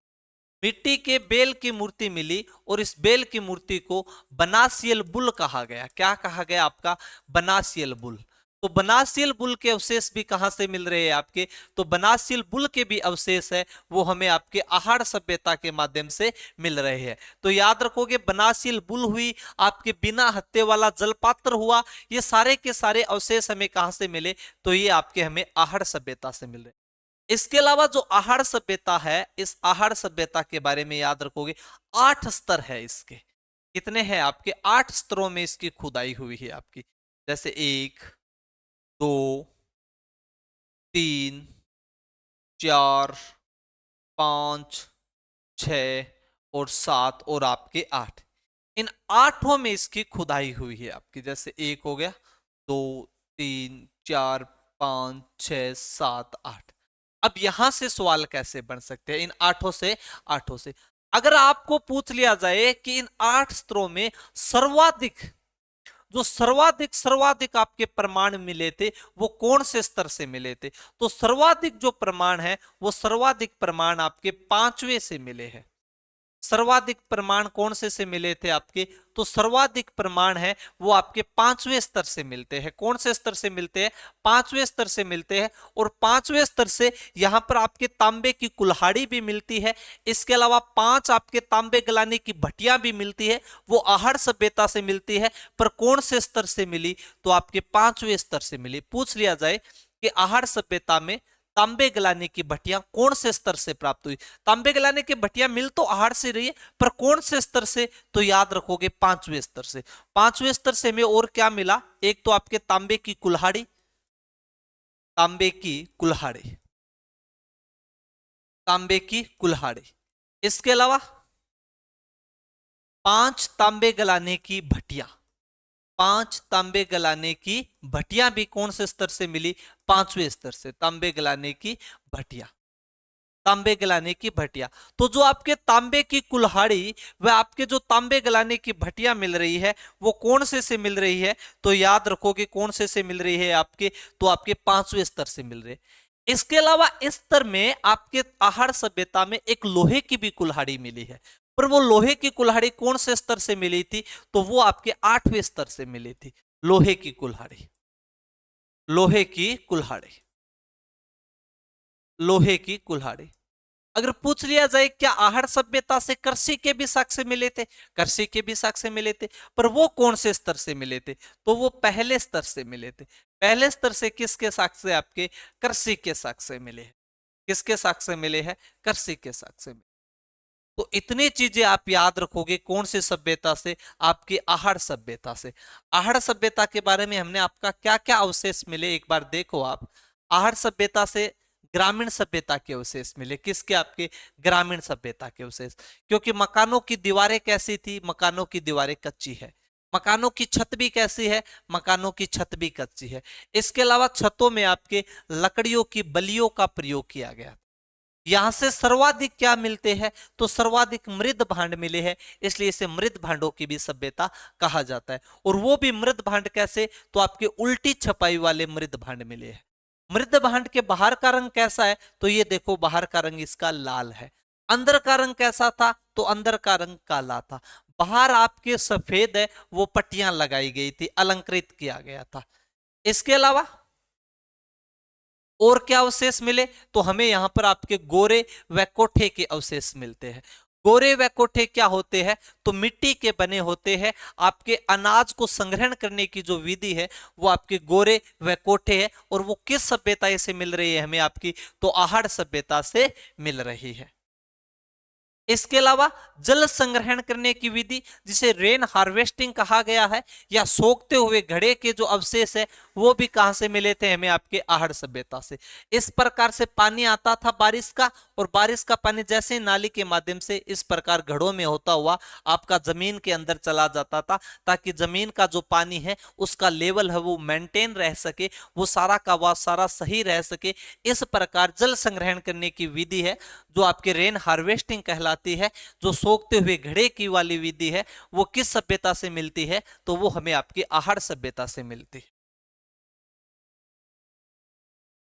मिट्टी के बेल की मूर्ति मिली और इस बेल की मूर्ति को बनासियल बुल कहा गया। क्या कहा गया? आपका बनासियल बुल। तो बनासियल बुल के अवशेष भी कहां से मिल रहे हैं आपके? तो बनासियल बुल के भी अवशेष है वो हमें आपके आहड़ सभ्यता के माध्यम से मिल रहे हैं। तो याद रखोगे, बनासियल बुल हुई, आपके बिना हत्थे वाला जलपात्र हुआ, ये सारे के सारे अवशेष हमें कहां से मिले? तो ये आपके हमें आहड़ सभ्यता से मिल रहे। इसके अलावा जो आहड़ सभ्यता है, इस आहड़ सभ्यता के बारे में याद रखोगे, 8 स्तर है इसके। कितने हैं? आपके 8 स्तरों में इसकी खुदाई हुई है आपकी। जैसे 1, 2, 3, 4, 5, 6 और 7 और आपके 8। इन 8 में इसकी खुदाई हुई है आपकी। जैसे 1 हो गया, 2, 3, 4, 5, 6, 7, 8। अब यहां से सवाल कैसे बन सकते हैं? इन 8 से अगर आपको पूछ लिया जाए कि इन 8 स्तरों में सर्वाधिक आपके प्रमाण मिले थे वो कौन से स्तर से मिले थे? तो सर्वाधिक जो प्रमाण है वो सर्वाधिक प्रमाण आपके 5वें से मिले हैं। सर्वाधिक प्रमाण कौन से मिले थे आपके? तो सर्वाधिक प्रमाण है वो आपके 5वें स्तर से मिलते हैं। कौन से स्तर से मिलते हैं? 5वें स्तर से मिलते हैं। और 5वें स्तर से यहां पर आपके तांबे की कुल्हाड़ी भी मिलती है। इसके अलावा 5 आपके तांबे गलाने की भट्टियां भी मिलती है, वो आहड़ सभ्यता से मिलती है। पर कौन से स्तर से मिली? तो आपके 5वें स्तर से मिली। पूछ लिया जाए कि आहड़ सभ्यता में तांबे गलाने की भट्टियां कौन से स्तर से प्राप्त हुई? तांबे गलाने की भट्टियां मिल तो आहड़ से रही है, पर कौन से स्तर से? तो याद रखोगे 5वें स्तर से। 5वें स्तर से हमें और क्या मिला? एक तो आपके तांबे की कुल्हाड़ी, तांबे की कुल्हाड़ी, तांबे की कुल्हाड़ी। इसके अलावा 5 तांबे गलाने की भट्टियां, 5 तांबे गलाने की भट्टियां भी कौन से स्तर से मिली? 5वें स्तर से। तांबे गलाने की भट्टियां, तांबे गलाने की भट्टियां। तो जो आपके तांबे की कुल्हाड़ी व आपके जो तांबे गलाने की भट्टियां मिल रही है वो कौन से मिल रही है? तो याद रखोगे कौन से मिल रही है आपके? तो आपके 5वें स्तर से मिल रहे। इसके अलावा इस स्तर में आपके आहड़ सभ्यता में एक लोहे की भी कुल्हाड़ी मिली है, पर वो लोहे की कुल्हाड़ी कौन से स्तर से मिली थी? तो वो आपके 8वें स्तर से मिली थी। लोहे की कुल्हाड़ी, लोहे की कुल्हाड़ी, लोहे की कुल्हाड़ी। अगर पूछ लिया जाए क्या आहड़ सभ्यता से कृषि के भी साक्ष्य मिले थे, कृषि के भी साक्ष्य मिले थे, पर वो कौन से स्तर से मिले थे, तो वो पहले स्तर से मिले थे। पहले स्तर से किसके साक्ष्य, आपके कृषि के साक्ष्य मिले हैं। किसके साक्ष्य मिले हैं, कृषि के साक्ष्य मिले। तो इतनी चीजें आप याद रखोगे, कौन सी सभ्यता से, आपकी आहड़ सभ्यता से। आहड़ सभ्यता के बारे में हमने आपका क्या क्या अवशेष मिले, एक बार देखो आप। आहड़ सभ्यता से ग्रामीण सभ्यता के अवशेष मिले, किसके, आपके ग्रामीण सभ्यता के अवशेष। क्योंकि मकानों की दीवारें कैसी थी, मकानों की दीवारें कच्ची है। मकानों की छत भी कैसी है, मकानों की छत भी कच्ची है। इसके अलावा छतों में आपके लकड़ियों की बलियों का प्रयोग किया गया। यहां से सर्वाधिक क्या मिलते हैं, तो सर्वाधिक मृद भांड मिले हैं, इसलिए इसे मृद भांडों की भी सभ्यता कहा जाता है। और वो भी मृद भांड कैसे, तो आपके उल्टी छपाई वाले मृद भांड मिले हैं। मृद भांड के बाहर का रंग कैसा है, तो ये देखो बाहर का रंग इसका लाल है। अंदर का रंग कैसा था, तो अंदर का रंग काला था। बाहर आपके सफेद है, वो पट्टियां लगाई गई थी, अलंकृत किया गया था। इसके अलावा और क्या अवशेष मिले, तो हमें यहां पर आपके गोरे व कोठे के अवशेष मिलते हैं। गोरे व कोठे क्या होते हैं, तो मिट्टी के बने होते हैं। आपके अनाज को संग्रहण करने की जो विधि है वो आपके गोरे व कोठे है। और वो किस सभ्यता से मिल रही है हमें, आपकी तो आहड़ सभ्यता से मिल रही है। इसके अलावा जल संग्रहण करने की विधि, जिसे रेन हार्वेस्टिंग कहा गया है, या सोखते हुए घड़े के जो अवशेष है वो भी कहां से मिले थे हमें, आपके आहड़ सभ्यता से। इस प्रकार से पानी आता था बारिश का, और बारिश का पानी जैसे नाली के माध्यम से इस प्रकार घड़ों में होता हुआ आपका जमीन के अंदर चला जाता था, ताकि जमीन का जो पानी है उसका लेवल है वो मेंटेन रह सके, वो सारा का वह सारा सही रह सके। इस प्रकार जल संग्रहण करने की विधि है जो आपके रेन हार्वेस्टिंग कहलाती है। जो सोखते हुए घड़े की वाली विधि है वो किस सभ्यता से मिलती है, तो वो हमें आपकी आहड़ सभ्यता से मिलती है।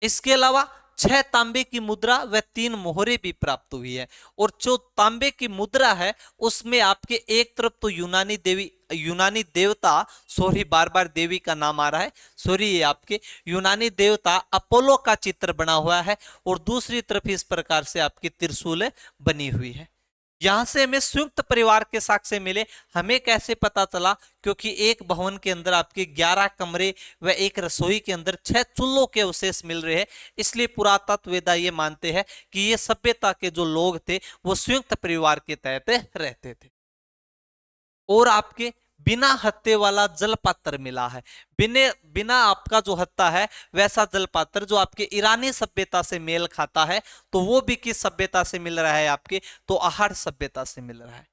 इसके अलावा 6 तांबे की मुद्रा व 3 मोहरे भी प्राप्त हुई है। और जो तांबे की मुद्रा है उसमें आपके एक तरफ तो यूनानी देवी, यूनानी देवता, सॉरी बार बार देवी का नाम आ रहा है, सॉरी, ये आपके यूनानी देवता अपोलो का चित्र बना हुआ है, और दूसरी तरफ इस प्रकार से आपकी त्रिशूल बनी हुई है। यहां से हमें संयुक्त परिवार के साक्ष्य मिले। हमें कैसे पता चला, क्योंकि एक भवन के अंदर आपके 11 कमरे व एक रसोई के अंदर 6 चूल्हों के अवशेष मिल रहे हैं। इसलिए पुरातत्ववेदा ये मानते हैं कि ये सभ्यता के जो लोग थे वो संयुक्त परिवार के तहत रहते थे। और आपके बिना हत्ते वाला जलपात्र मिला है। बिना बिना आपका जो हत्ता है वैसा जलपात्र जो आपके ईरानी सभ्यता से मेल खाता है, तो वो भी किस सभ्यता से मिल रहा है, आपके तो आहड़ सभ्यता से मिल रहा है।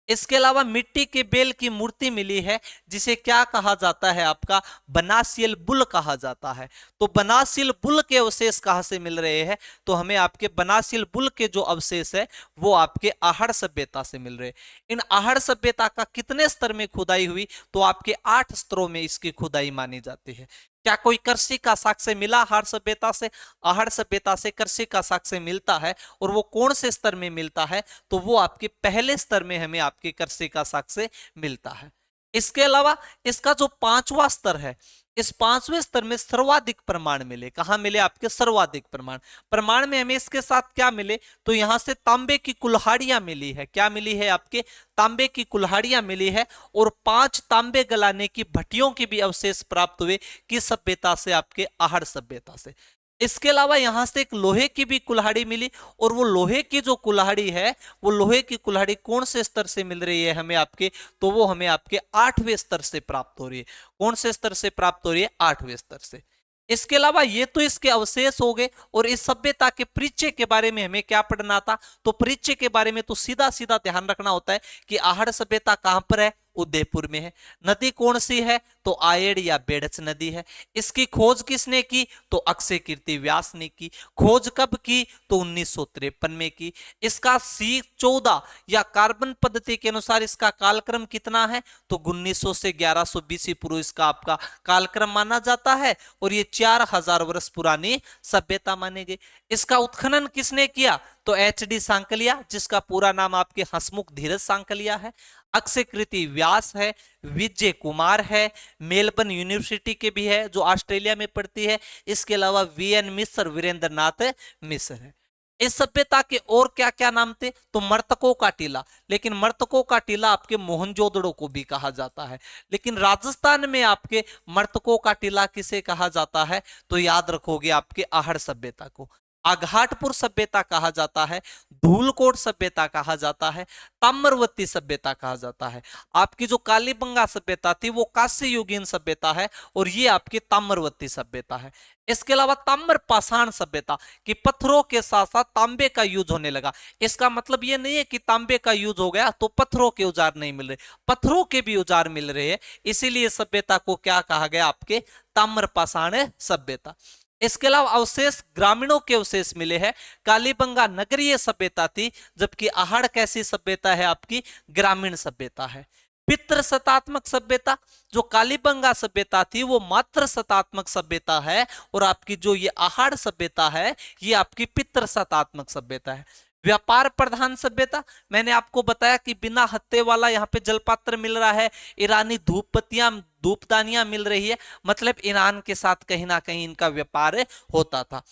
इसके अलावा मिट्टी के बेल की मूर्ति मिली है, जिसे क्या कहा जाता है, आपका बनासियल बुल कहा जाता है। तो बनासियल बुल के अवशेष कहां से मिल रहे हैं, तो हमें आपके बनासियल बुल के जो अवशेष है वो आपके आहड़ सभ्यता से मिल रहे हैं। इन आहड़ सभ्यता का कितने स्तर में खुदाई हुई, तो आपके 8 स्तरों में इसकी खुदाई मानी जाती है। क्या कोई कृषि का साक्ष्य मिला आहड़ सभ्यता से, आहड़ सभ्यता से कृषि का साक्ष्य मिलता है, और वो कौन से स्तर में मिलता है, तो वो आपके पहले स्तर में हमें आपके कृषि का साक्ष्य मिलता है। इसके अलावा इसका जो 5वां स्तर है, इस 5वें स्तर में सर्वाधिक प्रमाण मिले। कहां मिले, आपके सर्वाधिक प्रमाण। प्रमाण में हमें इसके साथ क्या मिले, तो यहां से तांबे की कुल्हाड़ियां मिली है। क्या मिली है, आपके तांबे की कुल्हाड़ियां मिली है, और 5 तांबे गलाने की भट्टियों के भी अवशेष प्राप्त हुए। किस सभ्यता से, आपके आहड़ सभ्यता से। इसके अलावा यहां से एक लोहे की भी कुल्हाड़ी मिली, और वो लोहे की जो कुल्हाड़ी है, वो लोहे की कुल्हाड़ी कौन से स्तर से मिल रही है हमें, आपके तो वो हमें आपके 8वें स्तर से प्राप्त हो रही है। कौन से स्तर से प्राप्त हो रही है, 8वें स्तर से। इसके अलावा ये तो इसके अवशेष हो गए, और इस सभ्यता के परिचय के बारे में हमें क्या पढ़ना था, तो परिचय के बारे में तो सीधा सीधा ध्यान रखना होता है कि आहड़ सभ्यता कहां पर है, उदयपुर में है। नदी कौन सी है, तो आयड़ या बेड़च नदी है। इसकी खोज किसने की, तो अक्षय कीर्ति व्यास ने की। खोज कब की, तो 1953 में की। इसका C14 या कार्बन पद्धति के अनुसार इसका कालक्रम कितना है, तो 1900 से 1100 BC पूर्व इसका आपका कालक्रम माना जाता है, और ये 4000 वर्ष पुरानी सभ्यता मानी गई। इसका उत्खनन किसने किया, तो HD सांकलिया, जिसका पूरा नाम आपके हंसमुख धीरज सांकलिया है। अक्षय कीर्ति व्यास है, विजय कुमार है, मेलबर्न यूनिवर्सिटी के भी है जो ऑस्ट्रेलिया में पढ़ती है। इसके अलावा VN मिश्र, वीरेंद्र नाथ मिश्र है। इस सभ्यता के और क्या क्या नाम थे? तो मर्तकों का टीला, लेकिन मर्तकों का टीला आपके मोहनजोदड़ो को भी कहा जाता है। लेकिन राजस्थान में आपके मर्तकों का टीला किसे कहा जाता है? तो याद रखोगे आपके आहड़ सभ्यता को। आघाटपुर सभ्यता कहा जाता है, धूलकोट सभ्यता कहा जाता है, ताम्रवती सभ्यता कहा जाता है। आपकी जो कालीबंगा सभ्यता थी वो कांस्य युगीन सभ्यता है, और ये आपकी ताम्रवती सभ्यता है। इसके अलावा ताम्र पाषाण सभ्यता, कि पत्थरों के साथ साथ तांबे का यूज होने लगा। इसका मतलब ये नहीं है कि तांबे का यूज हो गया तो पत्थरों के औजार नहीं मिल रहे, पत्थरों के भी औजार मिल रहे हैं। इसीलिए सभ्यता को क्या कहा गया? आपके ताम्र पाषाण सभ्यता। इसके अलावा अवशेष ग्रामीणों के अवशेष मिले हैं। कालीबंगा नगरीय सभ्यता थी, जबकि आहड़ कैसी सभ्यता है? आपकी ग्रामीण सभ्यता है। पितृ सत्तात्मक सभ्यता, जो कालीबंगा सभ्यता थी वो मात्र सत्तात्मक सभ्यता है, और आपकी जो ये आहड़ सभ्यता है ये आपकी पितृ सत्तात्मक सभ्यता है। व्यापार प्रधान सभ्यता, मैंने आपको बताया कि बिना हत्थे वाला यहाँ पे जलपात्र मिल रहा है, ईरानी धूपबत्तियां धूपदानियां मिल रही है, मतलब ईरान के साथ कहीं ना कहीं इनका व्यापार होता था।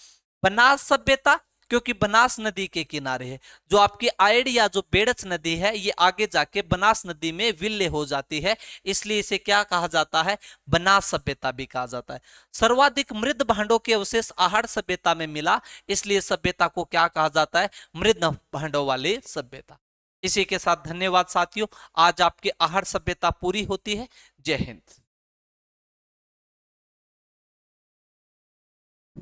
बनास सभ्यता, क्योंकि बनास नदी के किनारे है। जो आपकी आयड या जो बेड़च नदी है ये आगे जाके बनास नदी में विलय हो जाती है, इसलिए इसे क्या कहा जाता है? बनास सभ्यता भी कहा जाता है। सर्वाधिक मृद भांडों के अवशेष आहड़ सभ्यता में मिला, इसलिए सभ्यता को क्या कहा जाता है? मृद भांडों वाली सभ्यता। इसी के साथ धन्यवाद साथियों, आज आपकी आहड़ सभ्यता पूरी होती है। जय हिंद।